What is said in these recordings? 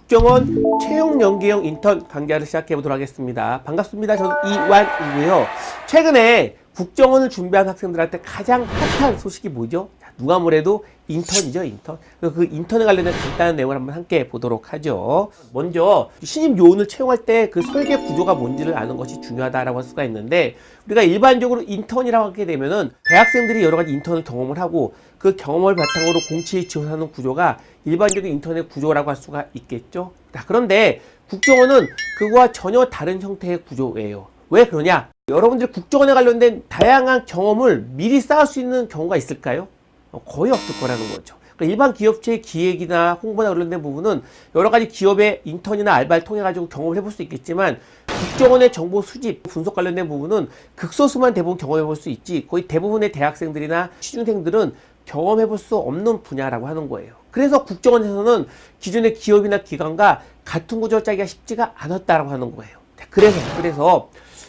국정원 채용 연계형 인턴 강좌를 시작해 보도록 하겠습니다. 반갑습니다. 저는 이완이고요. 최근에 국정원을 준비한 학생들한테 가장 핫한 소식이 뭐죠? 누가 뭐래도 인턴이죠, 인턴. 그 인턴에 관련된 간단한 내용을 한번 함께 보도록 하죠. 먼저 신입 요원을 채용할 때 그 설계 구조가 뭔지를 아는 것이 중요하다라고 할 수가 있는데, 우리가 일반적으로 인턴이라고 하게 되면은 대학생들이 여러 가지 인턴을 경험을 하고 그 경험을 바탕으로 공채에 지원하는 구조가 일반적인 인턴의 구조라고 할 수가 있겠죠. 자, 그런데 국정원은 그거와 전혀 다른 형태의 구조예요. 왜 그러냐? 여러분들이 국정원에 관련된 다양한 경험을 미리 쌓을 수 있는 경우가 있을까요? 거의 없을 거라는 거죠. 그러니까 일반 기업체의 기획이나 홍보나 관련된 부분은 여러 가지 기업의 인턴이나 알바를 통해 가지고 경험을 해볼 수 있겠지만, 국정원의 정보 수집, 분석 관련된 부분은 극소수만 대부분 경험해 볼 수 있지, 거의 대부분의 대학생들이나 취준생들은 경험해 볼 수 없는 분야라고 하는 거예요. 그래서 국정원에서는 기존의 기업이나 기관과 같은 구조를 짜기가 쉽지가 않았다라고 하는 거예요. 그래서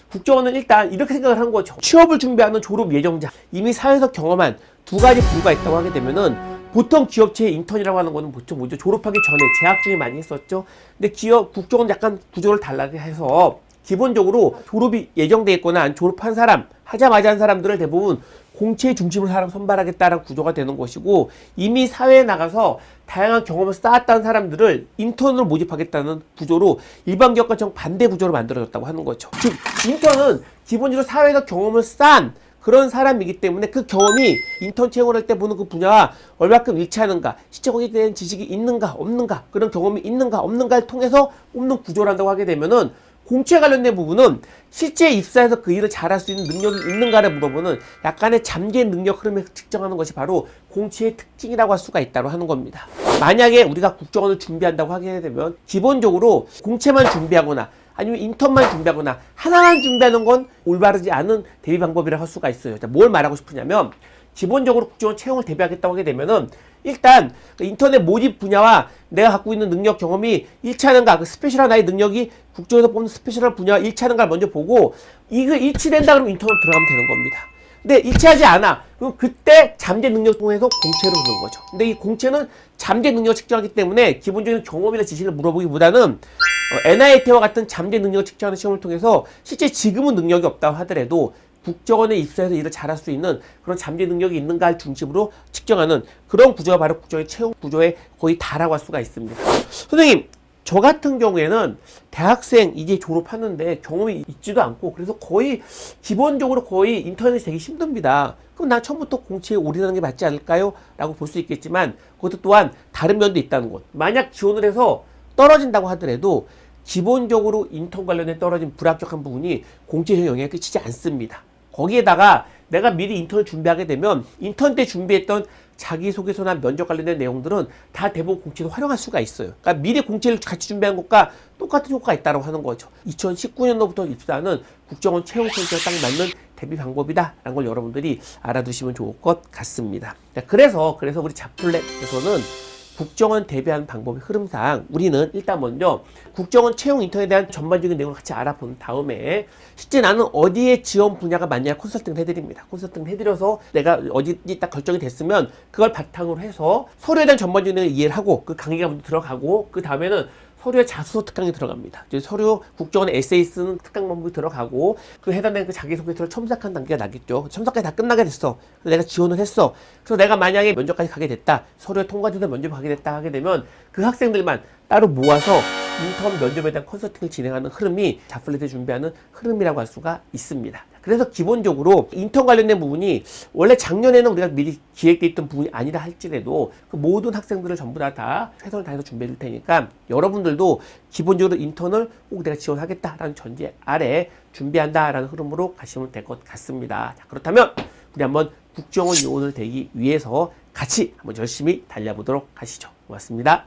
국정원은 일단 이렇게 생각을 한 거죠. 취업을 준비하는 졸업 예정자, 이미 사회에서 경험한 두 가지 부류가 있다고 하게 되면은, 보통 기업체의 인턴이라고 하는 거는 보통 뭐죠? 졸업하기 전에 재학 중에 많이 했었죠. 근데 국정원은 약간 구조를 달라게 해서 기본적으로 졸업이 예정돼 있거나 졸업한 사람, 하자마자 한 사람들을 대부분 공채 중심으로 사람 선발하겠다는 구조가 되는 것이고, 이미 사회에 나가서 다양한 경험을 쌓았다는 사람들을 인턴으로 모집하겠다는 구조로 일반 기업과 정반대 구조로 만들어졌다고 하는 거죠. 즉, 인턴은 기본적으로 사회에서 경험을 쌓은 그런 사람이기 때문에 그 경험이 인턴 채용을 할 때 보는 그 분야와 얼마큼 일치하는가, 실제 거기에 대한 지식이 있는가 없는가, 그런 경험이 있는가 없는가를 통해서 뽑는 구조를 한다고 하게 되면은, 공채에 관련된 부분은 실제 입사해서 그 일을 잘할 수 있는 능력이 있는가를 물어보는 약간의 잠재 능력 흐름을 측정하는 것이 바로 공채의 특징이라고 할 수가 있다고 하는 겁니다. 만약에 우리가 국정원을 준비한다고 하게 되면 기본적으로 공채만 준비하거나 아니면 인턴만 준비하거나 하나만 준비하는 건 올바르지 않은 대비 방법이라고 할 수가 있어요. 자, 뭘 말하고 싶으냐면, 기본적으로 국정원 채용을 대비하겠다고 하게 되면은 일단 인턴의 모집 분야와 내가 갖고 있는 능력 경험이 일치하는가, 그 스페셜한 나의 능력이 국정에서 뽑는 스페셜한 분야와 일치하는가를 먼저 보고, 이거 일치된다 그러면 인턴으로 들어가면 되는 겁니다. 근데 일치하지 않아, 그럼 그때 잠재 능력 통해서 공채로 주는 거죠. 근데 이 공채는 잠재 능력을 측정하기 때문에 기본적인 경험이나 지식을 물어보기보다는 NIT와 같은 잠재 능력을 측정하는 시험을 통해서 실제 지금은 능력이 없다고 하더라도 국정원에 입사해서 일을 잘할 수 있는 그런 잠재 능력이 있는가를 중심으로 측정하는 그런 구조가 바로 국정원의 채용 구조에 거의 다라고 할 수가 있습니다. 선생님, 저 같은 경우에는 대학생 이제 졸업하는데 경험이 있지도 않고, 그래서 거의 기본적으로 거의 인턴이 되기 힘듭니다. 그럼 난 처음부터 공채에 올인하는 게 맞지 않을까요? 라고 볼 수 있겠지만, 그것도 또한 다른 면도 있다는 것. 만약 지원을 해서 떨어진다고 하더라도 기본적으로 인턴 관련해 떨어진 불합격한 부분이 공채에 영향을 끼치지 않습니다. 거기에다가 내가 미리 인턴을 준비하게 되면 인턴 때 준비했던 자기소개서나 면접 관련된 내용들은 다 대부분 공채로 활용할 수가 있어요. 그러니까 미리 공채를 같이 준비한 것과 똑같은 효과가 있다고 하는 거죠. 2019년도부터 입사하는 국정원 채용 센터에 딱 맞는 대비 방법이다라는 걸 여러분들이 알아두시면 좋을 것 같습니다. 그래서 우리 자플랫에서는 국정원 대비하는 방법의 흐름상 우리는 일단 먼저 국정원 채용 인턴에 대한 전반적인 내용을 같이 알아본 다음에, 실제 나는 어디에 지원 분야가 맞냐 컨설팅을 해드립니다. 컨설팅을 해드려서 내가 어디 딱 결정이 됐으면 그걸 바탕으로 해서 서류에 대한 전반적인 내용을 이해를 하고 그 강의가 먼저 들어가고, 그 다음에는 서류에 자소서 특강이 들어갑니다. 이제 서류 국정원 에세이 쓰는 특강 방법이 들어가고, 그 해당되는 그 자기소개서를 첨삭한 단계가 나겠죠. 첨삭까지 다 끝나게 됐어. 그래서 내가 지원을 했어. 그래서 내가 만약에 면접까지 가게 됐다, 서류에 통과돼서 면접 가게 됐다 하게 되면 그 학생들만 따로 모아서 인턴 면접에 대한 컨설팅을 진행하는 흐름이 자플랫에 준비하는 흐름이라고 할 수가 있습니다. 그래서 기본적으로 인턴 관련된 부분이 원래 작년에는 우리가 미리 기획돼 있던 부분이 아니라 할지라도 그 모든 학생들을 전부 다 최선을 다해서 준비해 줄 테니까, 여러분들도 기본적으로 인턴을 꼭 내가 지원하겠다라는 전제 아래 준비한다라는 흐름으로 가시면 될 것 같습니다. 자, 그렇다면 우리 한번 국정원 요원을 되기 위해서 같이 한번 열심히 달려보도록 하시죠. 고맙습니다.